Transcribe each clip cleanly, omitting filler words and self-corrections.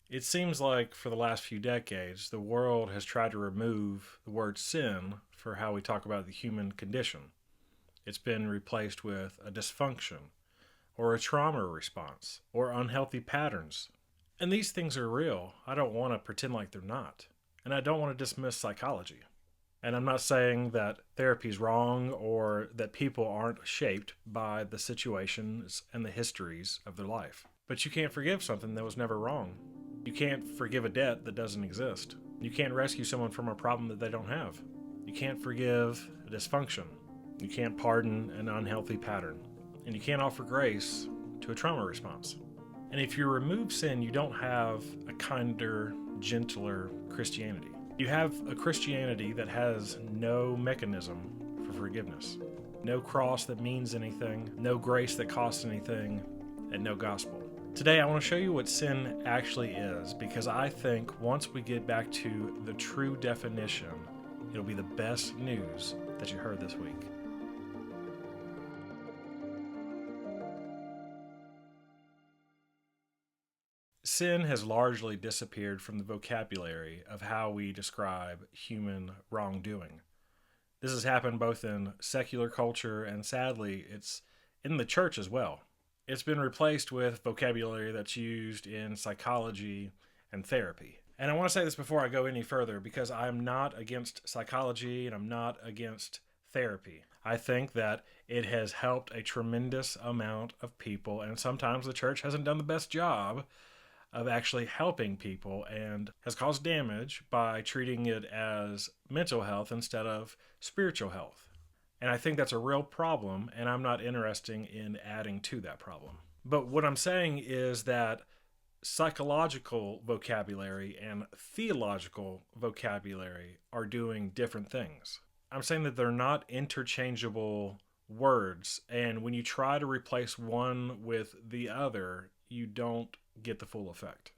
It seems like for the last few decades, the world has tried to remove the word sin for how we talk about the human condition. It's been replaced with a dysfunction, or a trauma response, or unhealthy patterns. And these things are real. I don't want to pretend like they're not. And I don't want to dismiss psychology. And I'm not saying that therapy is wrong or that people aren't shaped by the situations and the histories of their life. But you can't forgive something that was never wrong. You can't forgive a debt that doesn't exist. You can't rescue someone from a problem that they don't have. You can't forgive a dysfunction. You can't pardon an unhealthy pattern. And you can't offer grace to a trauma response. And if you remove sin, you don't have a kinder, gentler Christianity. You have a Christianity that has no mechanism for forgiveness, no cross that means anything, no grace that costs anything, and no gospel. Today, I want to show you what sin actually is, because I think once we get back to the true definition, it'll be the best news that you heard this week. Sin has largely disappeared from the vocabulary of how we describe human wrongdoing. This has happened both in secular culture and sadly, it's in the church as well. It's been replaced with vocabulary that's used in psychology and therapy. And I want to say this before I go any further because I'm not against psychology and I'm not against therapy. I think that it has helped a tremendous amount of people, and sometimes the church hasn't done the best job of actually helping people and has caused damage by treating it as mental health instead of spiritual health. And I think that's a real problem, and I'm not interested in adding to that problem. But what I'm saying is that psychological vocabulary and theological vocabulary are doing different things. I'm saying that they're not interchangeable words, and when you try to replace one with the other, you don't get the full effect.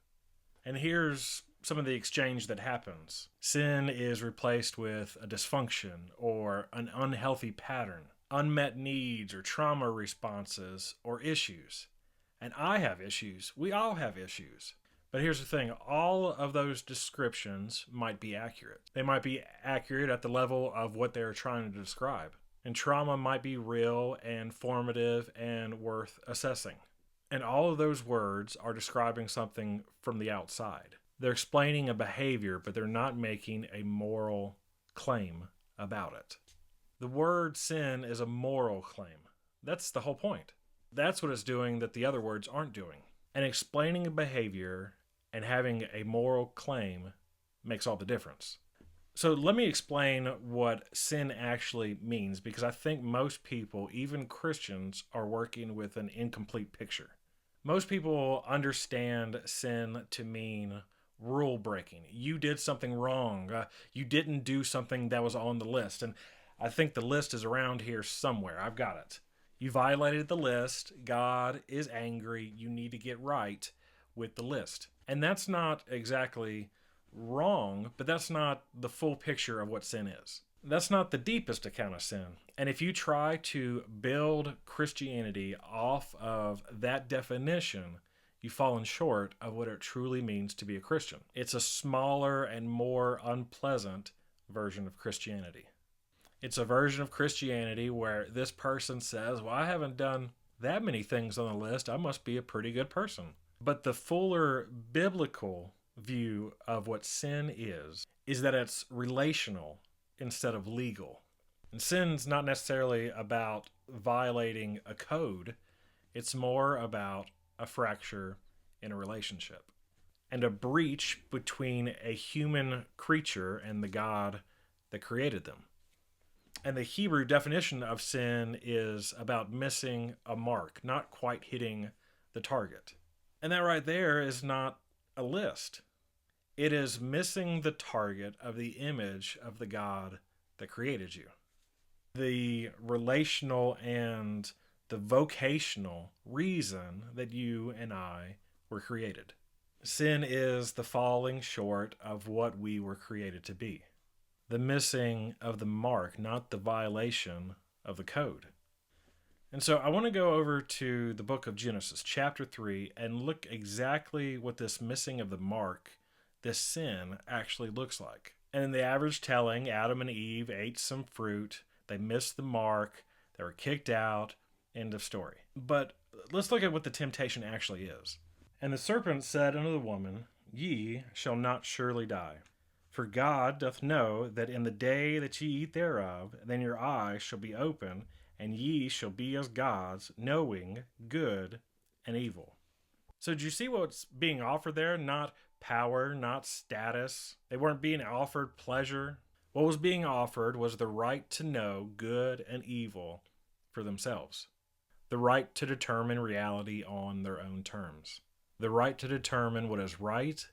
And here's some of the exchange that happens. Sin is replaced with a dysfunction or an unhealthy pattern, unmet needs or trauma responses or issues. And I have issues. We all have issues. But here's the thing, all of those descriptions might be accurate. They might be accurate at the level of what they're trying to describe. And trauma might be real and formative and worth assessing. And all of those words are describing something from the outside. They're explaining a behavior, but they're not making a moral claim about it. The word sin is a moral claim. That's the whole point. That's what it's doing that the other words aren't doing. And explaining a behavior and having a moral claim makes all the difference. So let me explain what sin actually means, because I think most people, even Christians, are working with an incomplete picture. Most people understand sin to mean rule breaking. You did something wrong. You didn't do something that was on the list. And I think the list is around here somewhere. I've got it. You violated the list. God is angry. You need to get right with the list. And that's not exactly wrong, but that's not the full picture of what sin is. That's not the deepest account of sin. And if you try to build Christianity off of that definition, you've fallen short of what it truly means to be a Christian. It's a smaller and more unpleasant version of Christianity. It's a version of Christianity where this person says, well, I haven't done that many things on the list. I must be a pretty good person. But the fuller biblical view of what sin is that it's relational instead of legal. And sin's not necessarily about violating a code. It's more about a fracture in a relationship and a breach between a human creature and the God that created them. And the Hebrew definition of sin is about missing a mark, not quite hitting the target. And that right there is not a list. It is missing the target of the image of the God that created you. The relational and the vocational reason that you and I were created. Sin is the falling short of what we were created to be. The missing of the mark, not the violation of the code. And so I want to go over to the book of Genesis, chapter 3, and look exactly what this missing of the mark, this sin, actually looks like. And in the average telling, Adam and Eve ate some fruit, they missed the mark, they were kicked out, end of story. But let's look at what the temptation actually is. And the serpent said unto the woman, Ye shall not surely die. For God doth know that in the day that ye eat thereof, then your eyes shall be open, and ye shall be as gods, knowing good and evil. So do you see what's being offered there? Not power, not status. They weren't being offered pleasure. What was being offered was the right to know good and evil for themselves. The right to determine reality on their own terms. The right to determine what is right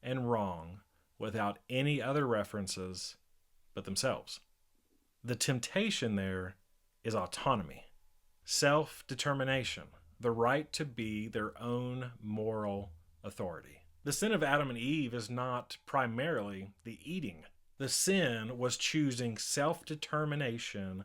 and wrong without any other references but themselves. The temptation there is autonomy, self-determination, the right to be their own moral authority. The sin of Adam and Eve is not primarily the eating. The sin was choosing self-determination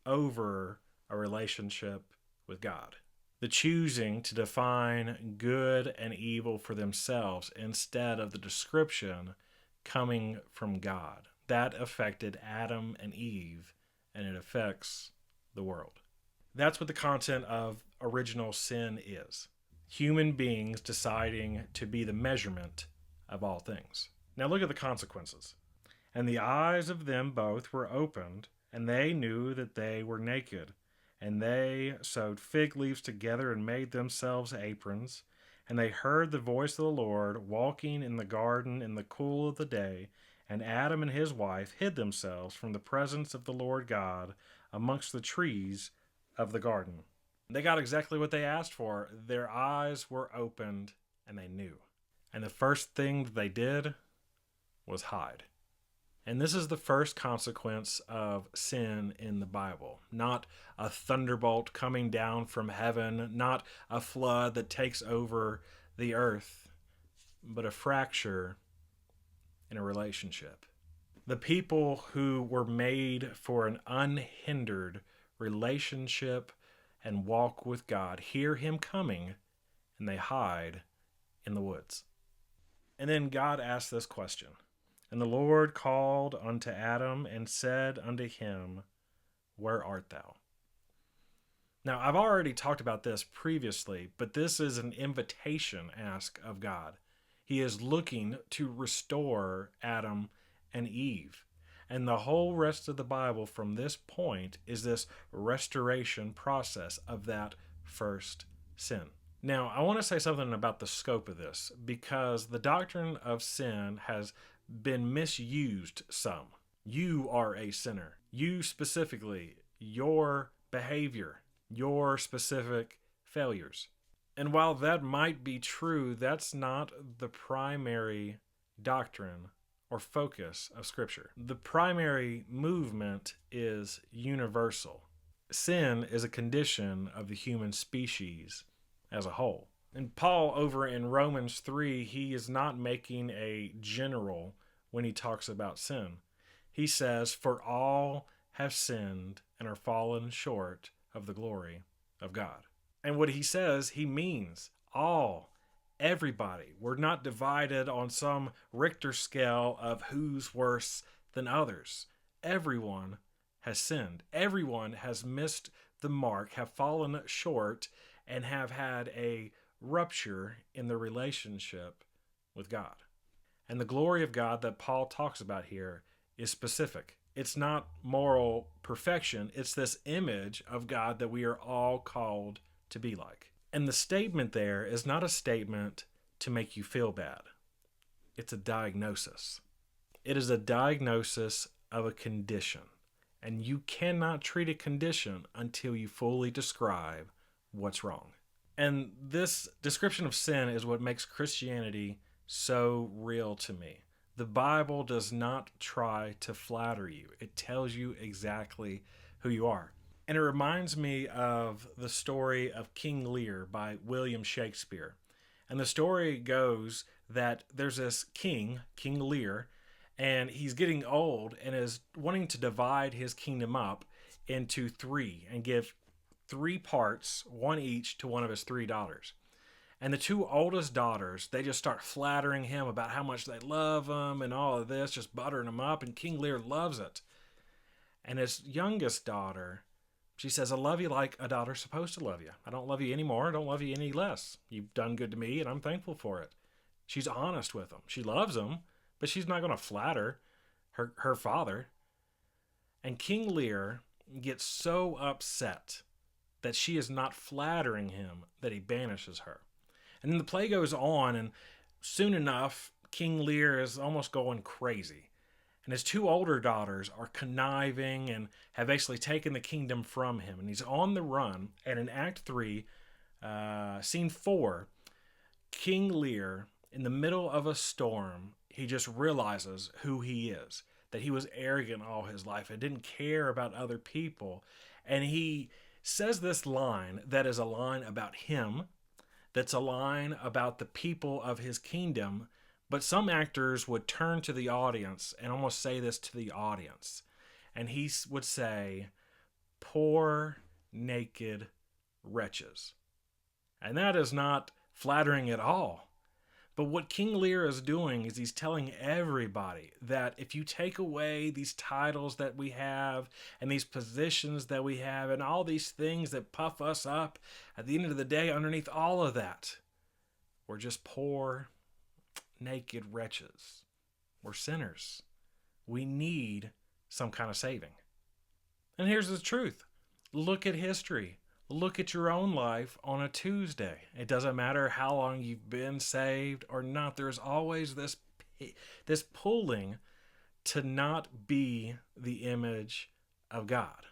over a relationship with God. The choosing to define good and evil for themselves instead of the description coming from God. That affected Adam and Eve, and it affects the world. That's what the content of original sin is. Human beings deciding to be the measurement of all things. Now look at the consequences. And the eyes of them both were opened, and they knew that they were naked. And they sewed fig leaves together and made themselves aprons. And they heard the voice of the Lord walking in the garden in the cool of the day. And Adam and his wife hid themselves from the presence of the Lord God amongst the trees of the garden. They got exactly what they asked for. Their eyes were opened and they knew. And the first thing that they did was hide. And this is the first consequence of sin in the Bible. Not a thunderbolt coming down from heaven, not a flood that takes over the earth, but a fracture in a relationship. The people who were made for an unhindered relationship and walk with God hear him coming, and they hide in the woods. And then God asked this question. And the Lord called unto Adam and said unto him, Where art thou? Now, I've already talked about this previously, but this is an invitation ask of God. He is looking to restore Adam and Eve. And the whole rest of the Bible from this point is this restoration process of that first sin. Now, I want to say something about the scope of this, because the doctrine of sin has been misused some. You are a sinner. You specifically, your behavior, your specific failures. And while that might be true, that's not the primary doctrine or focus of Scripture. The primary movement is universal. Sin is a condition of the human species as a whole. And Paul, over in Romans 3, he is not making a general when he talks about sin. He says, For all have sinned and are fallen short of the glory of God. And what he says, he means all, everybody. We're not divided on some Richter scale of who's worse than others. Everyone has sinned. Everyone has missed the mark, have fallen short, and have had a rupture in the relationship with God. And the glory of God that Paul talks about here is specific. It's not moral perfection. It's this image of God that we are all called to be like. And the statement there is not a statement to make you feel bad. It's a diagnosis. It is a diagnosis of a condition. And you cannot treat a condition until you fully describe what's wrong. And this description of sin is what makes Christianity so real to me. The Bible does not try to flatter you. It tells you exactly who you are. And it reminds me of the story of King Lear by William Shakespeare. And the story goes that there's this king, King Lear, and he's getting old and is wanting to divide his kingdom up into three and give 3 parts, one each, to one of his 3 daughters. And the 2 oldest daughters, they just start flattering him about how much they love him and all of this, just buttering him up. And King Lear loves it. And his youngest daughter, she says, I love you like a daughter's supposed to love you. I don't love you any more. I don't love you any less. You've done good to me, and I'm thankful for it. She's honest with him. She loves him, but she's not going to flatter her father. And King Lear gets so upset that she is not flattering him that he banishes her. And then the play goes on, and soon enough, King Lear is almost going crazy. And his 2 older daughters are conniving and have basically taken the kingdom from him. And he's on the run. And in Act 3, Scene 4, King Lear, in the middle of a storm, he just realizes who he is. That he was arrogant all his life and didn't care about other people. And he says this line that is a line about him, that's a line about the people of his kingdom, but some actors would turn to the audience and almost say this to the audience. And he would say, poor, naked wretches. And that is not flattering at all. But what King Lear is doing is he's telling everybody that if you take away these titles that we have and these positions that we have and all these things that puff us up, at the end of the day, underneath all of that, we're just poor, naked wretches. We're sinners. We need some kind of saving. And here's the truth. Look at history. Look at your own life on a Tuesday. It doesn't matter how long you've been saved or not. There's always this pulling to not be the image of God,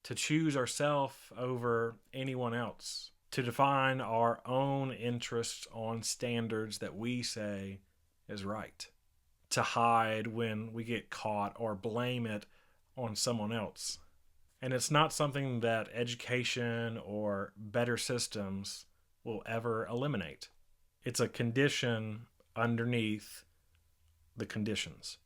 to choose ourselves over anyone else, to define our own interests on standards that we say is right, to hide when we get caught or blame it on someone else. And it's not something that education or better systems will ever eliminate. It's a condition underneath the conditions.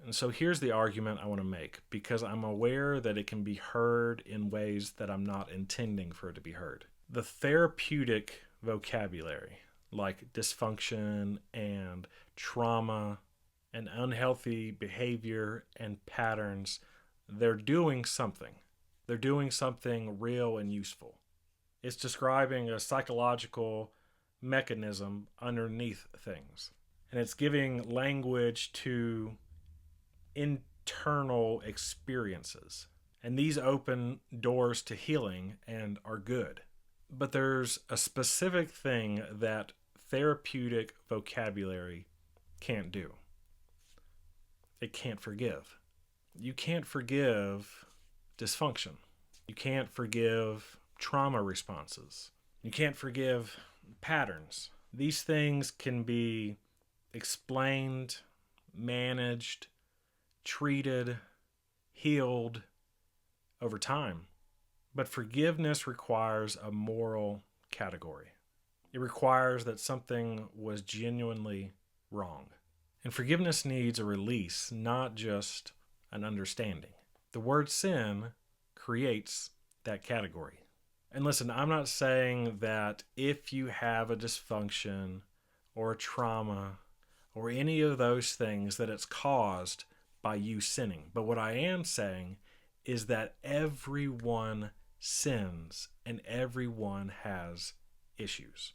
And so here's the argument I want to make, because I'm aware that it can be heard in ways that I'm not intending for it to be heard. The therapeutic vocabulary, like dysfunction and trauma and unhealthy behavior and patterns, they're doing something. They're doing something real and useful. It's describing a psychological mechanism underneath things. And it's giving language to internal experiences. And these open doors to healing and are good. But there's a specific thing that therapeutic vocabulary can't do. It can't forgive. You can't forgive dysfunction. You can't forgive trauma responses. You can't forgive patterns. These things can be explained, managed, treated, healed over time. But forgiveness requires a moral category. It requires that something was genuinely wrong. And forgiveness needs a release, not just an understanding. The word sin creates that category. And listen, I'm not saying that if you have a dysfunction or a trauma or any of those things that it's caused by you sinning. But what I am saying is that everyone sins and everyone has issues.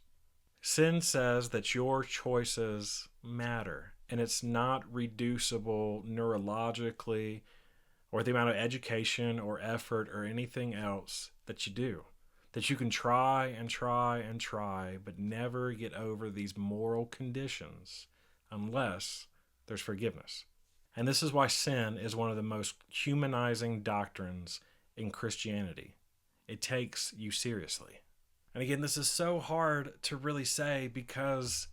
Sin says that your choices matter, and it's not reducible neurologically or the amount of education or effort or anything else that you do. That you can try and try and try, but never get over these moral conditions unless there's forgiveness. And this is why sin is one of the most humanizing doctrines in Christianity. It takes you seriously. And again, this is so hard to really say because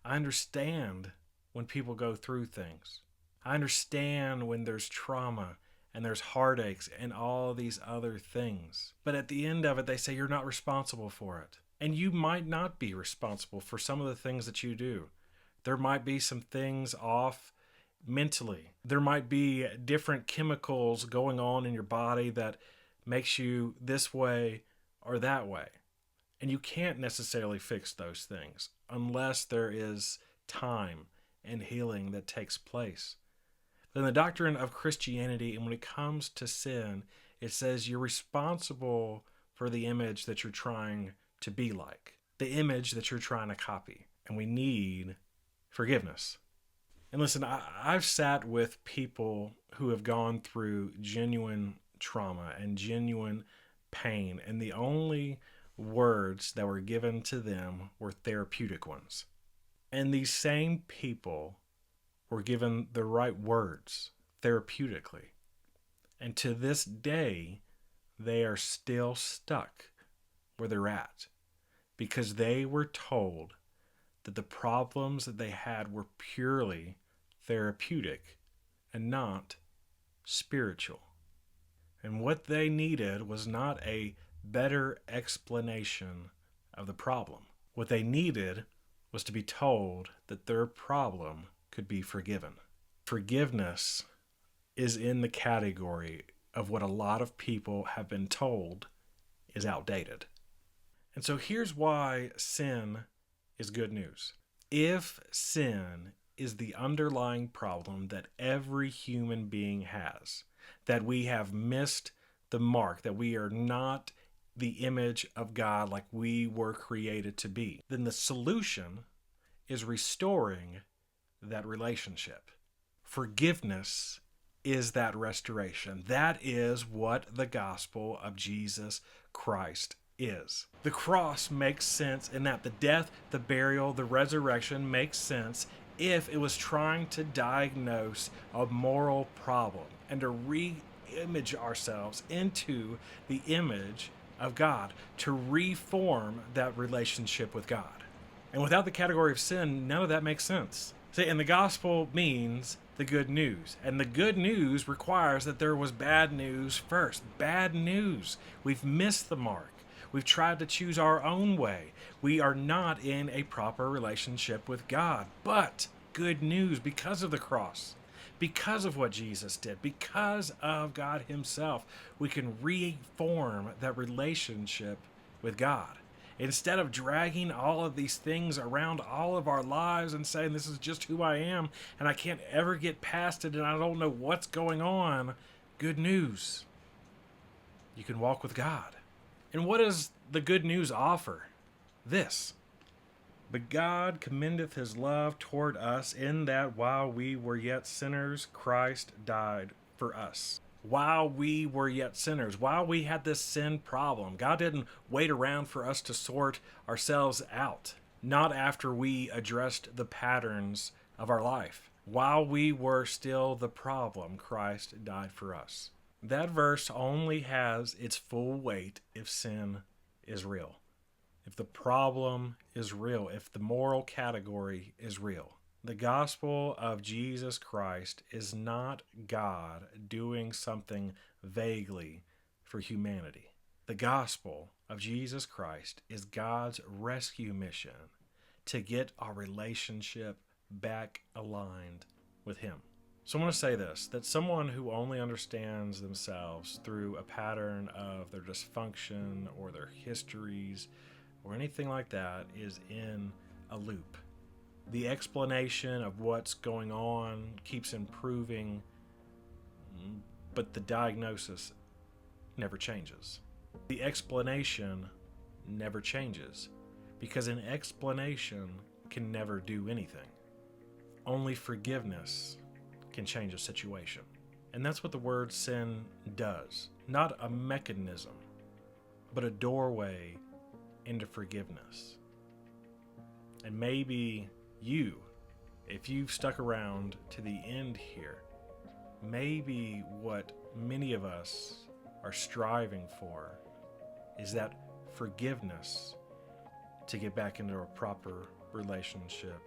I understand when people go through things. I understand when there's trauma and there's heartaches and all these other things. But at the end of it, they say you're not responsible for it. And you might not be responsible for some of the things that you do. There might be some things off mentally. There might be different chemicals going on in your body that makes you this way or that way. And you can't necessarily fix those things unless there is time and healing that takes place. Then the doctrine of Christianity, and when it comes to sin, it says you're responsible for the image that you're trying to be like, the image that you're trying to copy. And we need forgiveness. And listen, I've sat with people who have gone through genuine trauma and genuine pain, and the only words that were given to them were therapeutic ones. And these same people were given the right words therapeutically. And to this day, they are still stuck where they're at because they were told that the problems that they had were purely therapeutic and not spiritual. And what they needed was not a better explanation of the problem. What they needed was to be told that their problem could be forgiven. Forgiveness is in the category of what a lot of people have been told is outdated. And so here's why sin is good news. If sin is the underlying problem that every human being has, that we have missed the mark, that we are not the image of God like we were created to be, then the solution is restoring that relationship. Forgiveness is that restoration. That is what the gospel of Jesus Christ is. The cross makes sense in that the death, the burial, the resurrection makes sense if it was trying to diagnose a moral problem and to re-image ourselves into the image of God, to reform that relationship with God. And without the category of sin, none of that makes sense. See, and the gospel means the good news. And the good news requires that there was bad news first. Bad news. We've missed the mark. We've tried to choose our own way. We are not in a proper relationship with God. But good news, because of the cross, because of what Jesus did, because of God himself, we can reform that relationship with God. Instead of dragging all of these things around all of our lives and saying, this is just who I am, and I can't ever get past it, and I don't know what's going on, good news. You can walk with God. And what does the good news offer? This. But God commendeth his love toward us in that while we were yet sinners, Christ died for us. While we were yet sinners, while we had this sin problem, God didn't wait around for us to sort ourselves out. Not after we addressed the patterns of our life. While we were still the problem, Christ died for us. That verse only has its full weight if sin is real. If the problem is real, if the moral category is real. The gospel of Jesus Christ is not God doing something vaguely for humanity. The gospel of Jesus Christ is God's rescue mission to get our relationship back aligned with him. So I want to say this, that someone who only understands themselves through a pattern of their dysfunction or their histories or anything like that is in a loop. The explanation of what's going on keeps improving, but the diagnosis never changes. The explanation never changes because an explanation can never do anything. Only forgiveness can change a situation. And that's what the word sin does. Not a mechanism, but a doorway into forgiveness. And maybe you, if you've stuck around to the end here, maybe what many of us are striving for is that forgiveness to get back into a proper relationship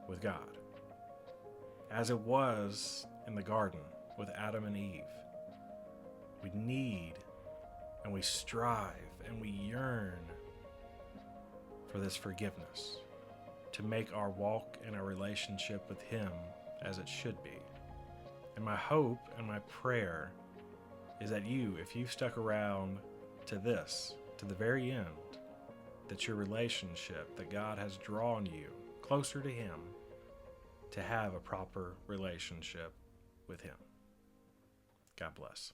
with God. As it was in the garden with Adam and Eve, we need and we strive and we yearn for this forgiveness to make our walk and our relationship with him as it should be. And my hope and my prayer is that if you've stuck around to this, to the very end, that your relationship, that God has drawn you closer to Him to have a proper relationship with Him. God bless.